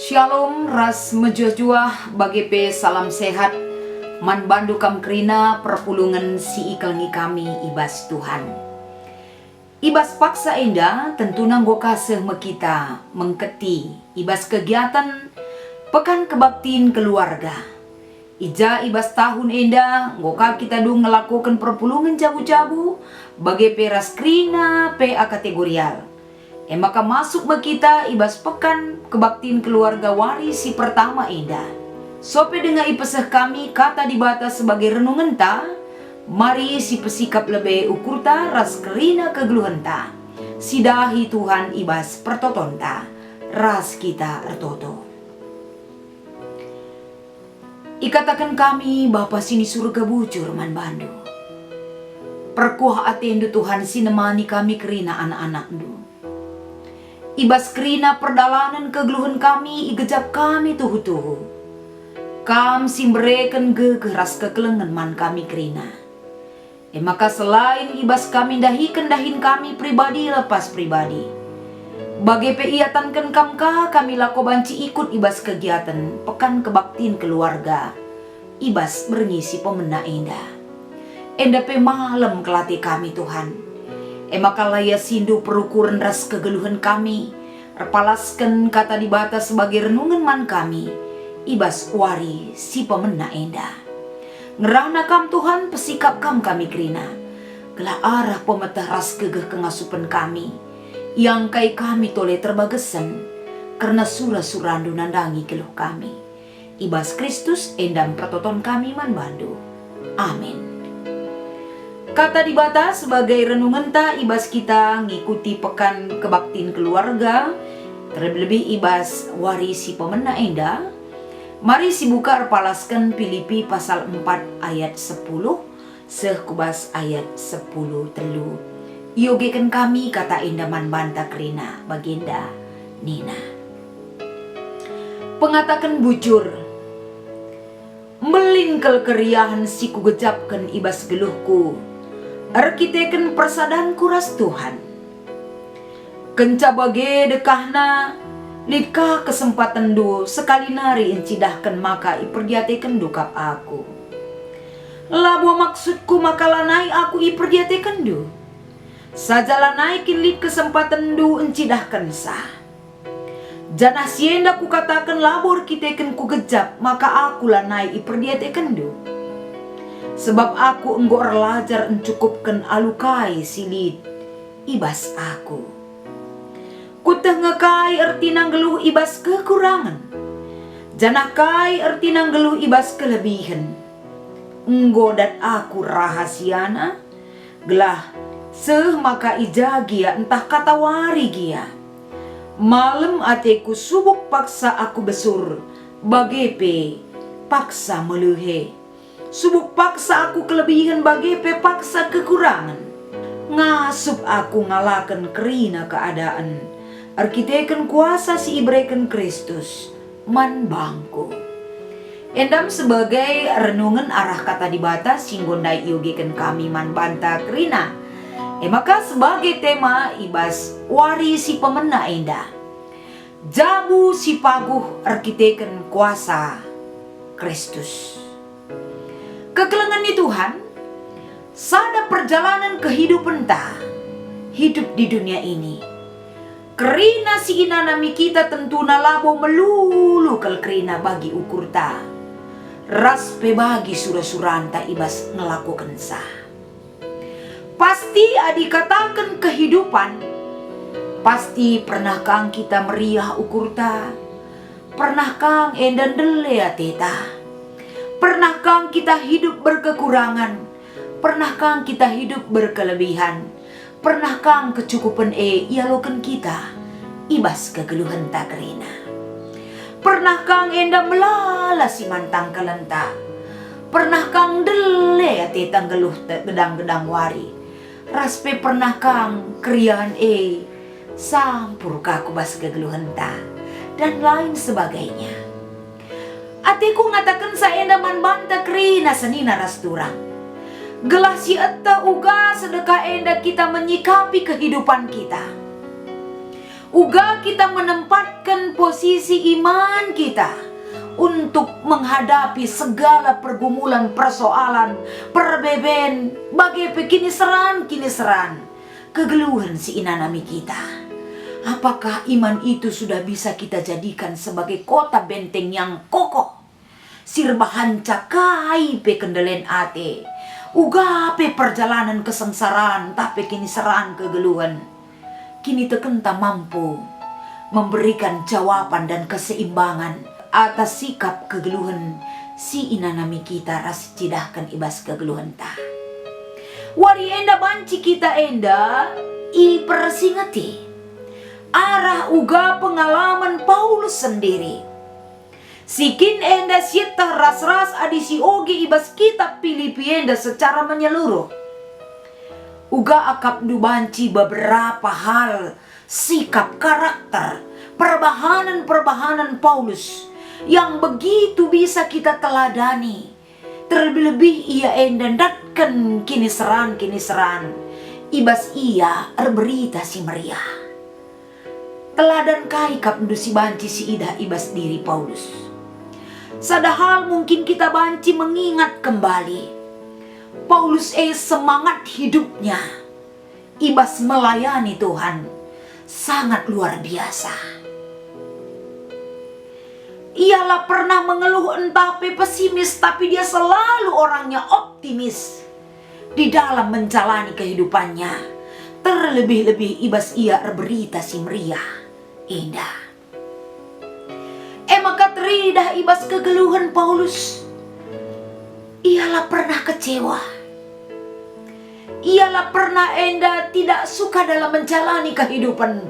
Shalom ras mejuah bagi pe salam sehat man bandu kam krina perpulungan si ikelngi kami ibas Tuhan. Ibas paksa indah tentu nanggo kasih mekita mengketi ibas kegiatan pekan kebaktiin keluarga. Ija ibas tahun indah ngoka kita du ngelakukan perpulungan jabu-jabu bagi pe ras krina pe kategorial. Maka masuk kita ibas pekan kebaktiin keluarga waris si pertama indah. Sope dengan ipeseh kami kata dibatas sebagai renungan ta. Mari si pesikap lebih ukur ta ras kerina kegeluhan ta. Sidahi Tuhan ibas pertoton ta. Ras kita ertoto. Ikatakan kami Bapa sini surga bujur man bandu. Perkuah atendu Tuhan sinemani kami kerina anak-anak du. Ibas kerina perdalanan kegeluhan kami igejap kami tuhu-tuhu. Kam simbreken gegeras kekelengan man kami kerina. Maka selain ibas kami dahikan dahin kami pribadi lepas pribadi. Bagai peiatankan kamka kami lako banci ikut ibas kegiatan pekan kebaktiin keluarga. Ibas berngisi pemena indah. Enda pe malam kelati kami Tuhan. Maka laya sindu perukuran ras kegeluhan kami. Repalaskan kata dibatas sebagai renungan man kami. Ibas wari si pemena indah. Ngerana kam Tuhan pesikap kam kami kerina. Gelah arah pemetah ras kegeh kengasupan kami. Yang kai kami tole terbagesan. Karena surah-surandu nandangi keluh kami. Ibas Kristus endam pertoton kami man bandu. Amin. Kata dibatas sebagai renungan ta ibas kita ngikuti pekan kebaktiin keluarga. Terlebih ibas warisi pemena indah. Mari si buka repalaskan Filipi pasal 4 ayat 10. Sekubas ayat 10 telu. Yogekan kami kata indaman banta krina baginda Nina. Pengatakan bujur. Melingkel keriahan si kugejapkan ibas geluhku. Arkiteken persadan kuras Tuhan. Kenca bage dekahna lidkah kesempatan du sekali nari incidahkan maka iperdiatekan dukap aku. Labo maksudku maka lanai aku iperdiatekan du. Sajalah naikin lid kesempatan du incidahkan sah. Janah sienda ku katakan labor kiteken ku gejap maka aku lanai iperdiatekan du. Sebab aku enggo erlajar encukupkan alukai silid ibas aku. Kuteh ngekai erti nanggeluh ibas kekurangan. Janah kai erti nanggeluh ibas kelebihan. Enggo dat aku rahasiana. Gelah seh maka ijagia entah kata wari gia. Malam ateku subuk paksa aku besur. Bagepe paksa meluhe. Subuk paksa aku kelebihan bagepe paksa kekurangan. Ngasup aku ngalakan kerina keadaan. Arkiteken kuasa si ibreken Kristus man bangku. Endam sebagai renungan arah kata dibatas singgondai yogekan kami man banta kerina. Maka sebagai tema ibas wari si pemena indah. Jabu si paguh arkiteken kuasa Kristus. Kekelengan di Tuhan, sada perjalanan kehidupan ta, hidup di dunia ini. Kerina si inanami kita tentuna labo melulu kel kerina bagi ukur ta. Ras pe bagi surah-suranta ibas ngelakukan sah. Pasti adi katakan kehidupan, pasti pernah kang kita meriah ukur ta. Pernah kang endan dele ateta. Pernah kang kita hidup berkekurangan? Pernah kang kita hidup berkelebihan? Pernah kang kecukupan ialokan kita? Ibas kegeluhan tak kerina. Pernah kang enda melala si mantang kelenta? Pernah kang dele ate tanggeluh gedang-gedang wari? Raspe pernah kang krian sampur kaku bas kegeluhan ta? Dan lain sebagainya. Atiku ngatakan saya endaman banta kerina senina rasturang. Gelah si etta uga sedekah enda kita menyikapi kehidupan kita. Uga kita menempatkan posisi iman kita untuk menghadapi segala pergumulan, persoalan, perbeben, bagai kiniseran, kegeluhan si inanami kita. Apakah iman itu sudah bisa kita jadikan sebagai kota benteng yang kokoh? Sirbahan cakai pe kendelen ate. Uga pe perjalanan kesengsaraan tapi kiniseran kegeluhan. Kini tekenta mampu memberikan jawaban dan keseimbangan atas sikap kegeluhan si inanami kita ras cidahkan ibas kegeluhan ta. Wari enda banci kita enda i persingati arah uga pengalaman Paulus sendiri. Sikin enda sita ras-ras adisi oge ibas kitab Filipi enda secara menyeluruh. Uga akap du banci beberapa hal, sikap, karakter, perbahanan Paulus yang begitu bisa kita teladani. Terlebih-lebih ia endandatkan kiniseran ibas ia berita si meriah. Teladan kai kap du si banci si ida ibas diri Paulus. Sadahal mungkin kita banci mengingat kembali Paulus semangat hidupnya ibas melayani Tuhan sangat luar biasa. Ialah pernah mengeluh entah pesimis, tapi dia selalu orangnya optimis di dalam menjalani kehidupannya. Terlebih-lebih ibas ia berita si meriah indah. Maka teridah ibas kegeluhan Paulus. Ialah pernah kecewa. Ialah pernah enda tidak suka dalam menjalani kehidupan.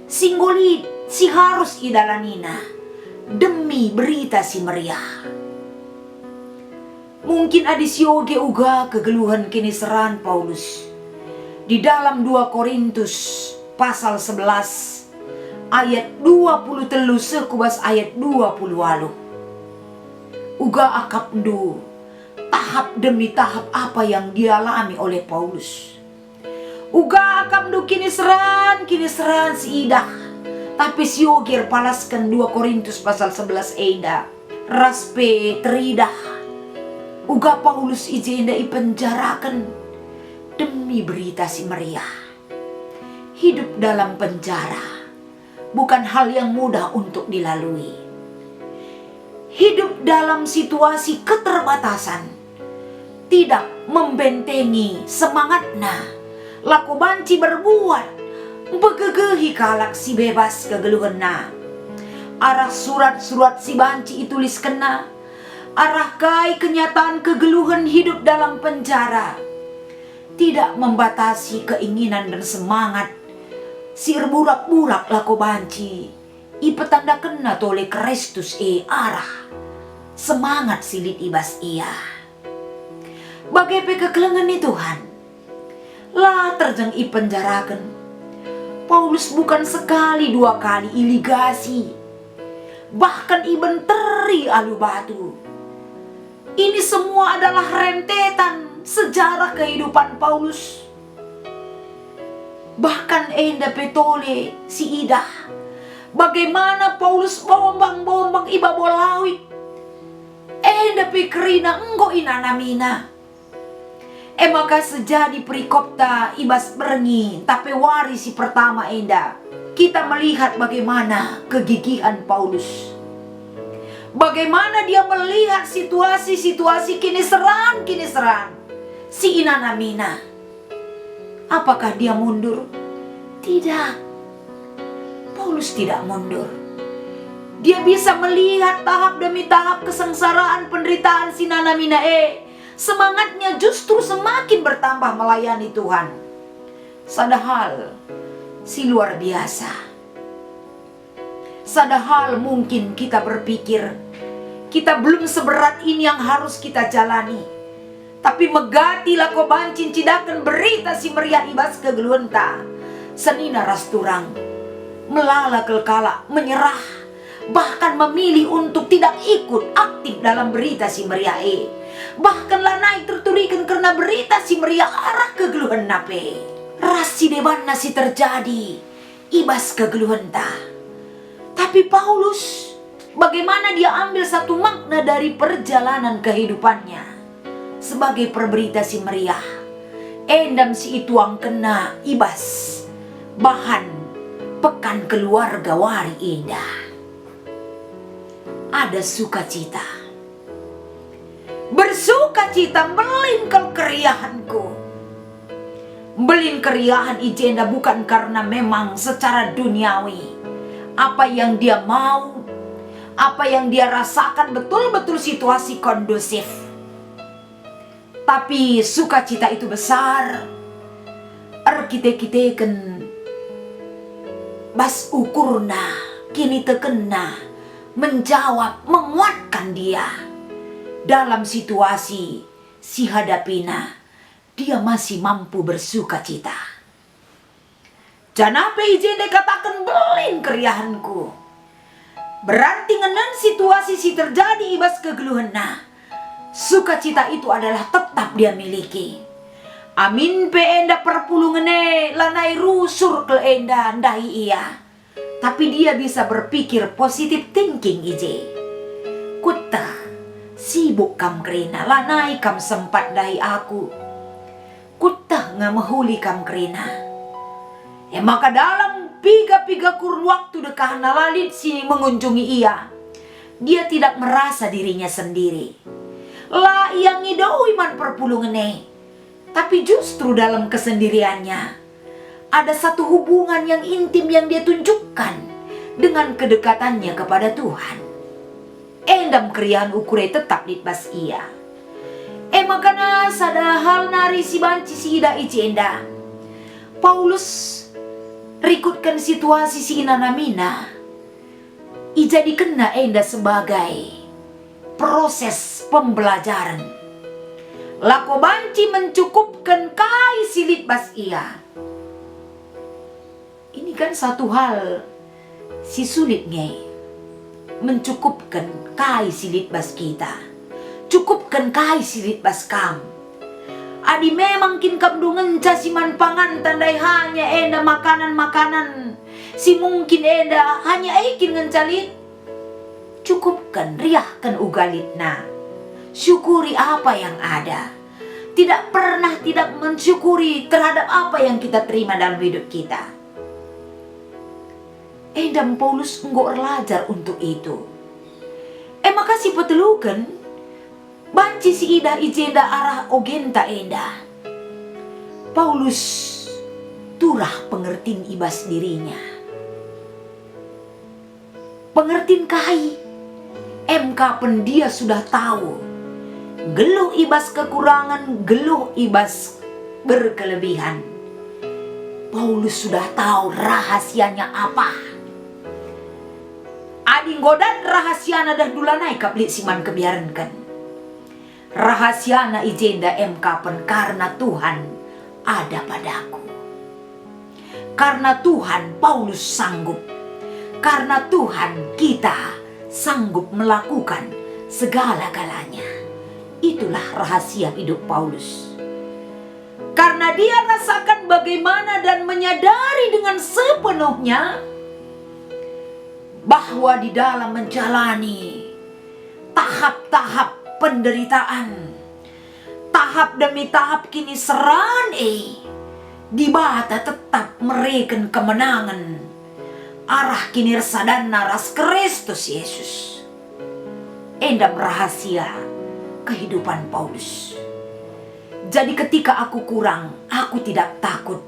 Singgolit si harus idalanina demi berita si meriah. Mungkin adis yoge uga kegeluhan kiniseran Paulus. Di dalam 2 Korintus pasal 11 ayat 20 telu sekubas ayat 20 walu. Uga akap du tahap demi tahap apa yang dialami oleh Paulus. Uga akam du kiniseran si idah. Tapi si ogir palaskan 2 Korintus pasal 11 eda. Raspe teridah. Uga Paulus ijenda ipenjarakan demi berita si meriah. Hidup dalam penjara bukan hal yang mudah untuk dilalui. Hidup dalam situasi keterbatasan tidak membentengi semangatna. Laku banci berbuat begegehi kalak si bebas kegeluhanna. Arah surat-surat si banci itulis kena. Arah kai kenyataan kegeluhan hidup dalam penjara. Tidak membatasi keinginan dan semangat. Sir burak-burak laku banci ipetanda kena toleh Kristus arah semangat silit ibas ia. Bagai kekelengan ni Tuhan lah terjang ipenjarakan. Paulus bukan sekali 2 kali iligasi, bahkan ibenteri alu batu. Ini semua adalah rentetan sejarah kehidupan Paulus. Bahkan enda petole si idah bagaimana Paulus bombang iba bolawit. Enda pikrina enggo inanamina. Maka sejadi perikopta ibas berengi tapi warisi pertama enda. Kita melihat bagaimana kegigihan Paulus. Bagaimana dia melihat situasi-situasi kiniseran si inanamina. Apakah dia mundur? Tidak. Paulus tidak mundur. Dia bisa melihat tahap demi tahap kesengsaraan penderitaan si nanamina. Semangatnya justru semakin bertambah melayani Tuhan. Sadahal si luar biasa. Sadahal mungkin kita berpikir kita belum seberat ini yang harus kita jalani. Tapi megati lako bancin cidakan berita si meriah ibas kegeluhenta. Senina rasturang melala kelkala menyerah, bahkan memilih untuk tidak ikut aktif dalam berita si meriah bahkan lah naik terturikan karena berita si meriah arah kegeluhan nape. Rasi deban nasi terjadi ibas kegeluhan ta. Tapi Paulus, bagaimana dia ambil satu makna dari perjalanan kehidupannya sebagai perberita si meriah. Endam si itu ang kena ibas bahan pekan keluarga wari indah. Ada sukacita, bersukacita melingkar keriahanku. Belin keriahan ijenda bukan karena memang secara duniawi apa yang dia mau, apa yang dia rasakan betul-betul situasi kondusif. Tapi sukacita itu besar. Arkite-kiteken bas ukurna kini tekena menjawab, menguatkan dia dalam situasi si hadapina. Dia masih mampu bersukacita. Janape ijende katakan belin keriahanku. Berarti ngenen situasi si terjadi ibas kegeluhena. Sukacita itu adalah tetap dia miliki. Amin pe enda perpulungene lanai rusur ke enda ndahi iya. Tapi dia bisa berpikir positive thinking ije. Kutta sibuk kam kerina lanai kam sempat dahi aku. Kutta ngamahuli kam kerina. Maka dalam piga-piga kurun waktu dekah nalalit si mengunjungi ia, dia tidak merasa dirinya sendiri. Lah yang ngidoi man perpulungene. Tapi justru dalam kesendiriannya ada satu hubungan yang intim yang dia tunjukkan dengan kedekatannya kepada Tuhan. Endam keriahan ukure tetap ditbas ia. Makana sada hal nari si banci si ida ijenda. Paulus rikutkan situasi si inanamina. Ija dikena enda sebagai proses pembelajaran. Lako banci mencukupkan kai silit bas ia. Ini kan satu hal si sulit nge. Mencukupkan kai silit bas kita. Cukupkan kai silit bas kam. Adi memang kin kam dungan casiman pangan tandai hanya enda makanan-makanan. Si mungkin enda hanya ikin ngencalit. Cukupkan, riahkan ugalitna. Syukuri apa yang ada. Tidak pernah tidak mensyukuri terhadap apa yang kita terima dalam hidup kita. Dan Paulus enggak belajar untuk itu. Makasih petelukan. Banci si ida ijenda arah ogenta enda. Paulus turah pengertin ibas dirinya. Pengertin kai. Kapan dia sudah tahu geluh ibas kekurangan, geluh ibas berkelebihan. Paulus sudah tahu rahasianya apa. Adi godan rahasiana dah dulanai kaplit siman kebiarankan. Rahasiana ijenda kapan karena Tuhan ada padaku. Karena Tuhan Paulus sanggup. Karena Tuhan kita sanggup melakukan segala-galanya. Itulah rahasia hidup Paulus. Karena dia rasakan bagaimana dan menyadari dengan sepenuhnya bahwa di dalam menjalani tahap-tahap penderitaan, tahap demi tahap kini seran di bata tetap mereken kemenangan. Arah kini resadan naras Kristus Yesus. Endam rahasia kehidupan Paulus. Jadi ketika aku kurang, aku tidak takut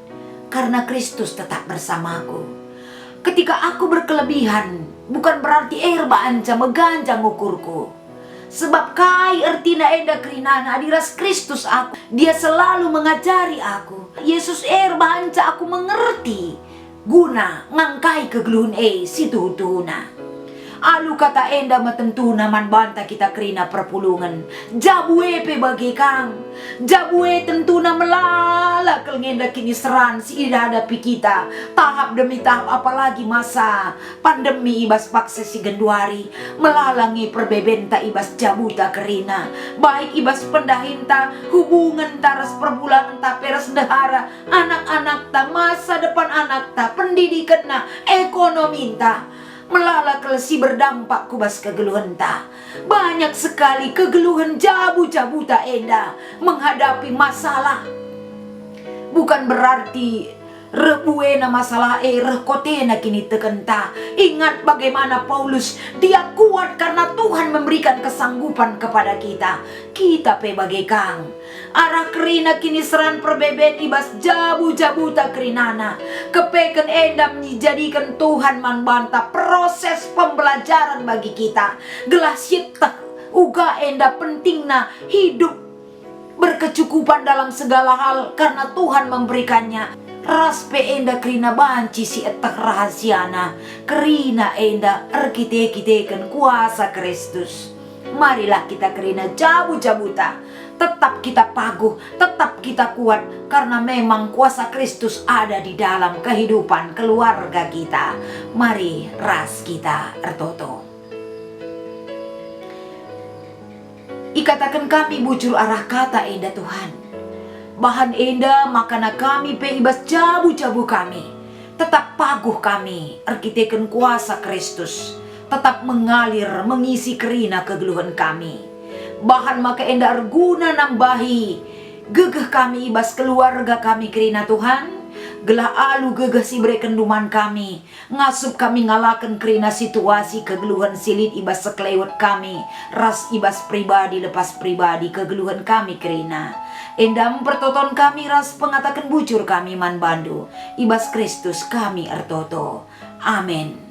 karena Kristus tetap bersamaku. Ketika aku berkelebihan, bukan berarti erba anca meganjang ukurku. Sebab kai ertina enda kerinana adiras Kristus aku. Dia selalu mengajari aku. Yesus erba anca aku mengerti. Guna ngangkai kegeluhun situ tuhuna. Alu kata enda matentu naman banta kita kerina perpulungan. Jabue pe bagi kang. Jabue tentu na melala kelngenda kini seran si hadapi kita. Tahap demi tahap apalagi masa pandemi ibas paksa si genduari. Melalangi perbebenta ibas jabuta kerina. Baik ibas pendahinta hubungan taras perbulangan ta peras dahara. Anak-anak ta masa depan anak ta pendidikan na ekonomi ta. Melala kelesi berdampak kubas kegeluhan ta. Banyak sekali kegeluhan jabu-jabuta enda menghadapi masalah. Bukan berarti rebuena masalah rekotena kini tekenta. Ingat bagaimana Paulus, dia kuat karena Tuhan memberikan kesanggupan kepada kita. Kita pe bagaikan arah kerina kini seran perbeben ibas jabu-jabuta kerinana. Kepeken endam dijadikan Tuhan manbanta proses pembelajaran bagi kita. Gelah syitak uga enda pentingna hidup berkecukupan dalam segala hal karena Tuhan memberikannya. Ras pe enda kerina banci si etak rahasiana. Kerina enda erkite-kiteken kuasa Kristus. Marilah kita kerina jabu-jabuta. Tetap kita paguh, tetap kita kuat. Karena memang kuasa Kristus ada di dalam kehidupan keluarga kita. Mari ras kita ertoto. Ikatakan kami bujur arah kata enda Tuhan. Bahan enda makana kami pe ibas jabu-jabu kami. Tetap paguh kami, arkiteken kuasa Kristus. Tetap mengalir, mengisi kerina kegeluhan kami. Bahan maka enda arguna nambahi. Gegeh kami ibas keluarga kami kerina Tuhan. Gelah alu gegeh si berekenduman kami. Ngasup kami ngalakan kerina situasi kegeluhan silit ibas sekelewat kami. Ras ibas pribadi lepas pribadi kegeluhan kami kerina. Endam pertoton kami ras pengatakan bujur kami man bandu. Ibas Kristus kami ertoto. Amin.